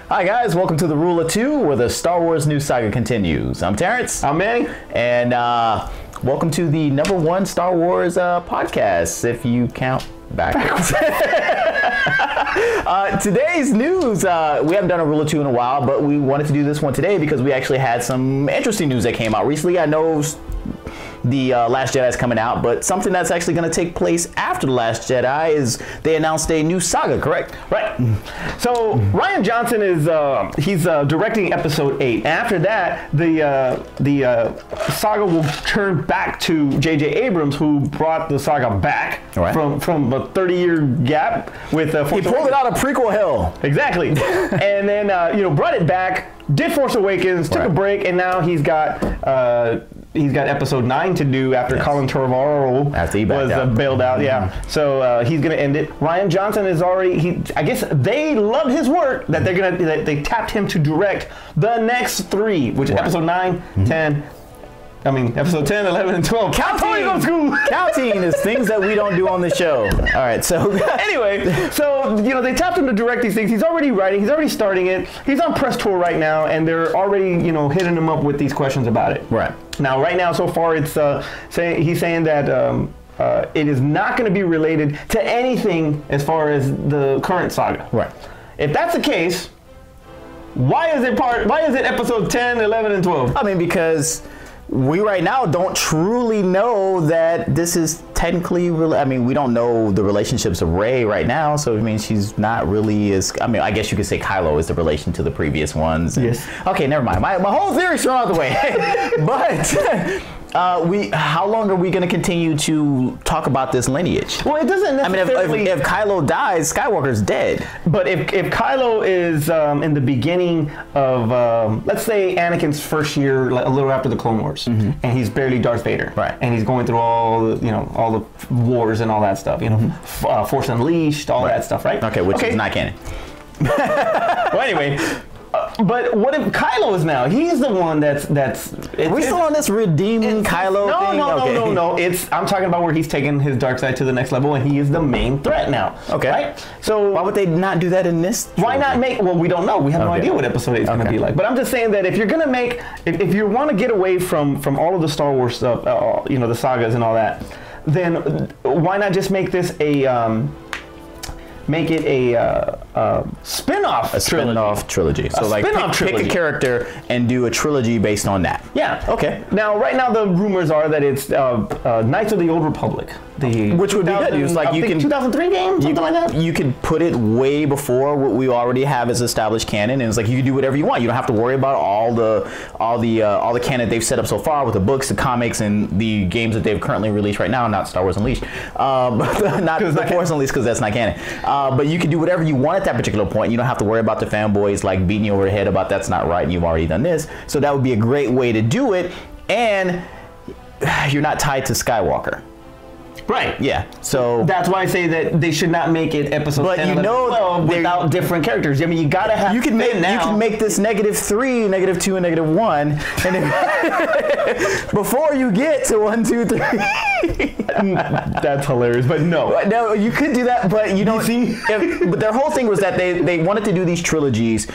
Hi guys, welcome to the Rule of Two, where the Star Wars news saga continues. I'm Terrence. I'm Manny. And welcome to the #1 Star Wars podcast, if you count backwards. Today's news, we haven't done a Rule of Two in a while, but we wanted to do this one today because we actually had some interesting news that came out recently. I know the Last Jedi is coming out, but something that's actually going to take place after The Last Jedi is they announced a new saga, correct? Right. So Rian Johnson is he's directing Episode 8. After that, the saga will turn back to J.J. Abrams, who brought the saga back from a 30-year gap with he pulled it out of prequel hell. Exactly. And then brought it back, did Force Awakens, took a break, and now he's got Episode 9 to do after Colin Trevorrow was bailed out. Yeah, so he's gonna end it. Rian Johnson is already. I guess they loved his work that they tapped him to direct the next 3, which is Episode 9, 10. I mean, Episode 10, 11, and 12. Counting is things that we don't do on the show. All right, so anyway, so they tapped him to direct these things. He's already writing. He's already starting it. He's on press tour right now, and they're already hitting him up with these questions about it. Right now, so far, it's he's saying that it is not going to be related to anything as far as the current saga. Right. If that's the case, why is it Episode 10, 11, and 12? I mean, because we right now don't truly know that this is technically real. I mean, we don't know the relationships of Rey right now, so it means she's not really as. I mean, I guess you could say Kylo is the relation to the previous ones. Yes. Okay, never mind. My whole theory's thrown out the way. But how long are we going to continue to talk about this lineage? Well, it doesn't necessarily. I mean, if Kylo dies, Skywalker's dead. But if Kylo is in the beginning of, let's say, Anakin's first year, a little after the Clone Wars, and he's barely Darth Vader, right? And he's going through all the wars and all that stuff, Force Unleashed, all that stuff, right? Okay, which is not canon. Well, anyway. But what if Kylo is now? He's the one that's. Are we still on this redeeming Kylo thing? No. I'm talking about where he's taking his dark side to the next level, and he is the main threat now. Okay. Right. So why would they not do that in this? Why not make? Well, we don't know. We have no idea what Episode 8 is going to be like. But I'm just saying that if you're going to make, if you want to get away from all of the Star Wars stuff, the sagas and all that, then why not just make this a spin-off trilogy. So pick a character and do a trilogy based on that. Yeah. Okay. Now, right now, the rumors are that it's Knights of the Old Republic. Which would be good. It's like you can 2003 game, something like that. You could put it way before what we already have as established canon, and it's like you can do whatever you want. You don't have to worry about all the canon they've set up so far with the books, the comics, and the games that they've currently released right now. Not Star Wars Unleashed, not the Force Unleashed, because that's not canon. But you can do whatever you want at that particular point. You don't have to worry about the fanboys like beating you over the head about that's not right and you've already done this. So that would be a great way to do it, and you're not tied to Skywalker. Right. Yeah. So that's why I say that they should not make it Episode 10, 11, 12 without different characters. I mean, you gotta have. You can make this -3, -2, and -1, and then before you get to 1, 2, 3. That's hilarious, but no, you could do that, but you don't see. But their whole thing was that they wanted to do these trilogies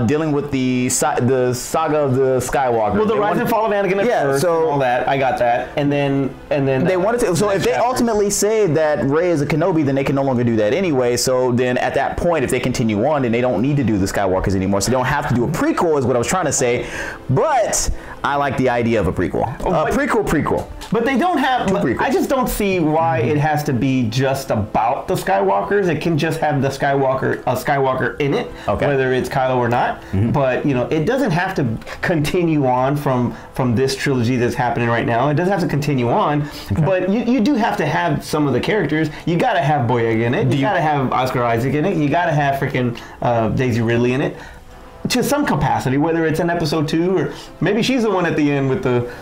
dealing with the saga of the Skywalker. Well, the rise and fall of Anakin first, so all that I got that, and then they wanted to. So if they ultimately say that Rey is a Kenobi, then they can no longer do that anyway. So then at that point, if they continue on, then they don't need to do the Skywalkers anymore. So they don't have to do a prequel, is what I was trying to say. But I like the idea of a prequel. Prequel. But they don't have. I just don't see why it has to be just about the Skywalkers. It can just have a Skywalker in it, whether it's Kylo or not. But you know, it doesn't have to continue on from this trilogy that's happening right now. It doesn't have to continue on. But you do have to have some of the characters. You got to have Boyega in it. You got to have Oscar Isaac in it. You got to have freaking Daisy Ridley in it. To some capacity, whether it's in episode 2 or maybe she's the one at the end with the.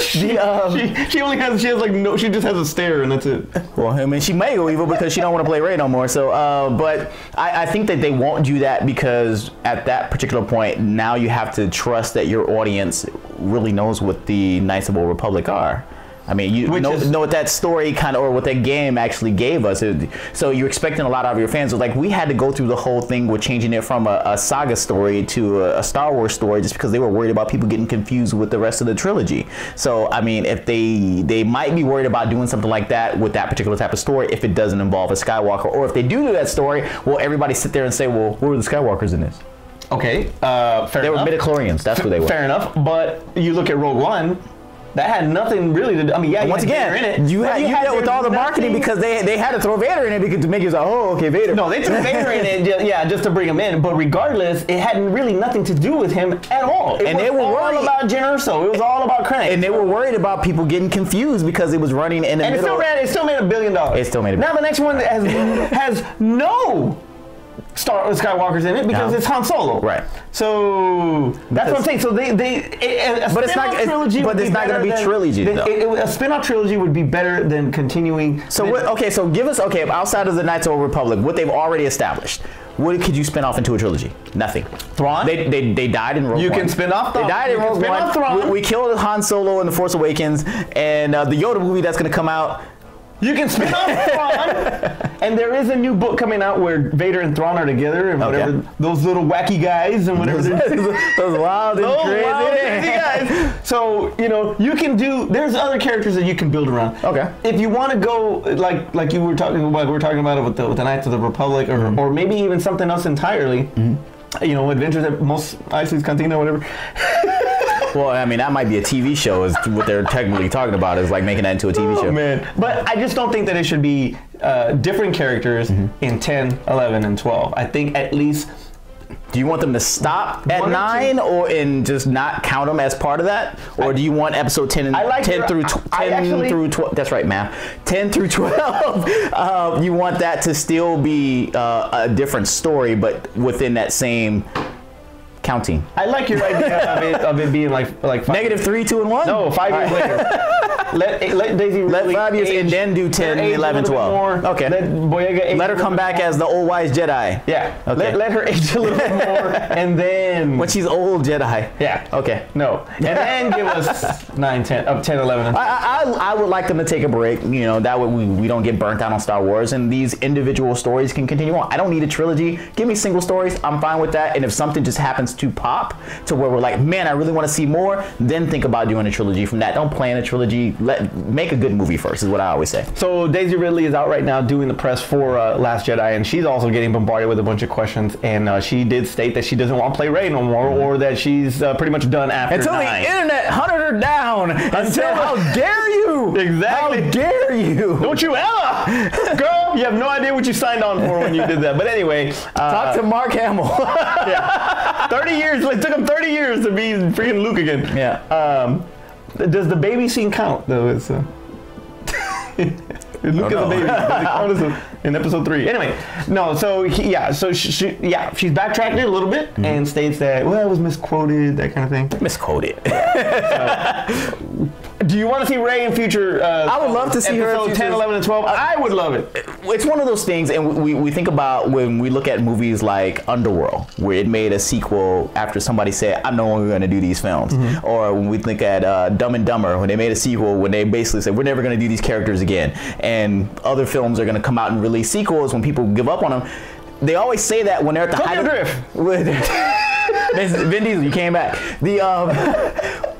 she just has a stare and that's it. Well, I mean, she may go evil because she don't want to play Rey no more. So, but I think that they won't do that because at that particular point, now you have to trust that your audience really knows what the Knights of the Old Republic are. I mean, you know what that story kind of, or what that game actually gave us. So you're expecting a lot out of your fans. So like, we had to go through the whole thing with changing it from a Saga story to a Star Wars story just because they were worried about people getting confused with the rest of the trilogy. So, I mean, if they might be worried about doing something like that with that particular type of story if it doesn't involve a Skywalker. Or if they do that story, will everybody sit there and say, well, where were the Skywalkers in this? Okay, fair enough. They were midichlorians. That's what they were. Fair enough. But you look at Rogue One. That had nothing really to do. I mean, yeah, once again, in it. You had with all the marketing because they had to throw Vader in it because to make you say, oh, okay, Vader. No, they threw Vader in it, just to bring him in. But regardless, it had really nothing to do with him at all. And they were all about Jyn Erso. It was all about Krennic. And they were worried about people getting confused because it was running in the middle. And it still made $1 billion. It still made $1 billion. Now the next one has no Skywalker's in it because it's Han Solo. Right. So that's what I'm saying. So but it's not going to be trilogy. A spin-off trilogy would be better than continuing. So so give us outside of the Knights of the Old Republic, what they've already established. What could you spin off into a trilogy? Nothing. Thrawn? They died in Rogue One. You can spin off Thrawn. They died in Rogue One. We killed Han Solo in The Force Awakens, and the Yoda movie that's going to come out. You can spin off Thrawn, and there is a new book coming out where Vader and Thrawn are together, and whatever those little wacky guys and whatever those wild and crazy guys. So you can do. There's other characters that you can build around. Okay. If you want to go like you were talking about, we're talking about it with the Knights of the Republic, or maybe even something else entirely. Adventures at Mos Eisley's Cantina, whatever. Well, I mean, that might be a TV show is what they're technically talking about, is like making that into a TV show. Man. But I just don't think that it should be different characters in 10, 11, and 12. I think at least... Do you want them to stop at 9 or just not count them as part of that? Or do you want episode 10 through 12? That's right, math. 10 through 12. You want that to still be a different story, but within that same... counting. I like your idea of it being like -3, 2, and 1. No, 5 years later. Let Daisy let 5 years and then do 10, 11, 12. More. Okay. Let Boyega age. Let her come back as the old wise Jedi. Yeah. Okay. Let her age a little bit more, and then when she's old Jedi. Yeah. Okay. No. And then give us 9, 10, 11. I would like them to take a break. That way we don't get burnt out on Star Wars, and these individual stories can continue on. I don't need a trilogy. Give me single stories. I'm fine with that. And if something just happens to pop to where we're like, man, I really want to see more, then think about doing a trilogy from that. Don't plan a trilogy. Make a good movie first is what I always say. So Daisy Ridley is out right now doing the press for Last Jedi, and she's also getting bombarded with a bunch of questions, and she did state that she doesn't want to play Rey no more, or that she's pretty much done after Until 9. the internet hunted her down and said, how dare you? Exactly. How dare you? Don't you ever! Girl, you have no idea what you signed on for when you did that. But anyway. Talk to Mark Hamill. Yeah. 30 years. It took him 30 years to be freaking Luke again. Yeah. Does the baby scene count, though? It's Luke as a baby. Does it count as in episode 3? Anyway, no. So she's backtracked it a little bit and states that it was misquoted, that kind of thing. Misquoted. Do you want to see Rey in future? I would love to see her in episode 10, 11, and 12. I would love it. It's one of those things, and we think about when we look at movies like Underworld, where it made a sequel after somebody said, I'm no longer going to do these films. Or when we think at Dumb and Dumber, when they made a sequel, when they basically said, we're never going to do these characters again. And other films are going to come out and release sequels when people give up on them. They always say that when they're at the height of... Vin Diesel, you came back.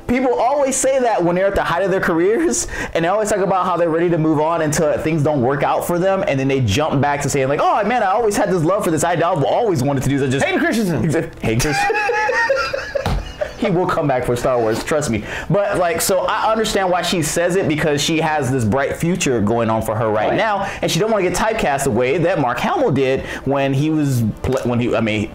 People always say that when they're at the height of their careers, and they always talk about how they're ready to move on until things don't work out for them, and then they jump back to saying like, oh man, I always had this love for this idea. I've always wanted to do that. Just Hayden Christensen. Hayden Christensen. He will come back for Star Wars, trust me. But like, so I understand why she says it, because she has this bright future going on for her right now, and she don't want to get typecast the way that Mark Hamill did when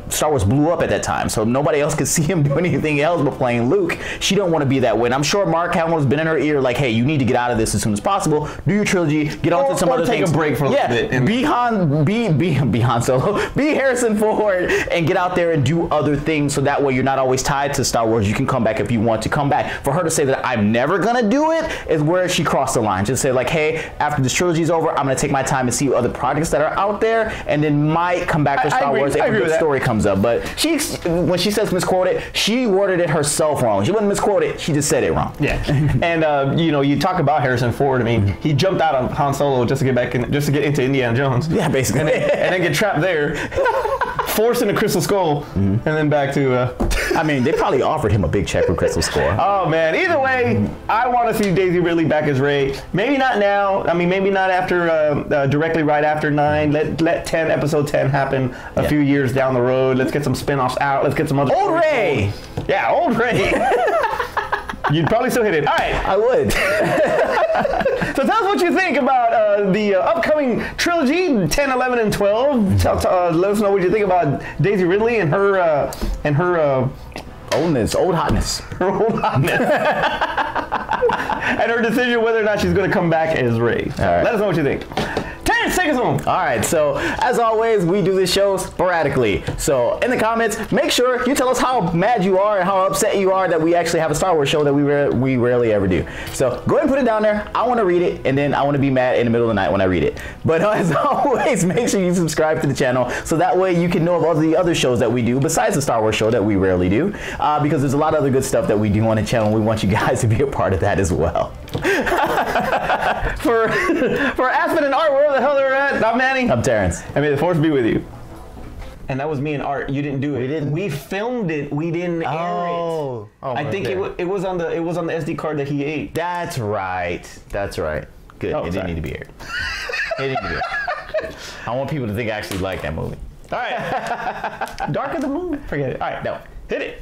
Star Wars blew up at that time. So nobody else could see him do anything else but playing Luke. She don't want to be that way. And I'm sure Mark Hamill's been in her ear like, hey, you need to get out of this as soon as possible. Do your trilogy, get on to some other things. Take a break for a little bit. And be Han Solo, be Harrison Ford, and get out there and do other things, so that way you're not always tied to Star Wars. You can come back if you want to come back. For her to say that I'm never gonna do it is where she crossed the line. Just say like, hey, after this trilogy is over, I'm gonna take my time and see other projects that are out there, and then might come back for Star Wars if a good story comes up. But when she says misquoted, she worded it herself wrong. She wasn't misquoted, she just said it wrong. Yeah. And you know, you talk about Harrison Ford. I mean, he jumped out of Han Solo just to get back in, just to get into Indiana Jones. Yeah, basically. And then get trapped there, forced into Crystal Skull, and then back to. I mean, they probably offered him a big check for Crystal Skull. Oh man! Either way, I want to see Daisy Ridley back as Rey. Maybe not now. I mean, maybe not after directly right after 9. Let episode 10 happen a few years down the road. Let's get some spin-offs out. Let's get some other. Old Rey. Yeah, old Rey. You'd probably still hit it. All right. I would. So tell us what you think about the upcoming trilogy, 10, 11, and 12. Let us know what you think about Daisy Ridley and her old hotness. Her old hotness. And her decision whether or not she's going to come back as Rey. Right. Let us know what you think. Terrence, take us home. All right, so as always, we do this show sporadically. So in the comments, make sure you tell us how mad you are and how upset you are that we actually have a Star Wars show that we rarely ever do. So go ahead and put it down there. I want to read it, and then I want to be mad in the middle of the night when I read it. But as always, make sure you subscribe to the channel, so that way you can know of all the other shows that we do besides the Star Wars show that we rarely do, because there's a lot of other good stuff that we do on the channel. We want you guys to be a part of that as well. For Aspen and Art, wherever the hell they're at, I'm Manny. I'm Terrence. And may the force be with you. And that was me and Art. You didn't do it. We didn't. We filmed it. We didn't air it. Oh, I think it was on the SD card that he ate. That's right. That's right. Good. It didn't need to be aired. It didn't need to be aired. I want people to think I actually like that movie. All right. Dark of the Moon. Forget it. All right. No. Hit it.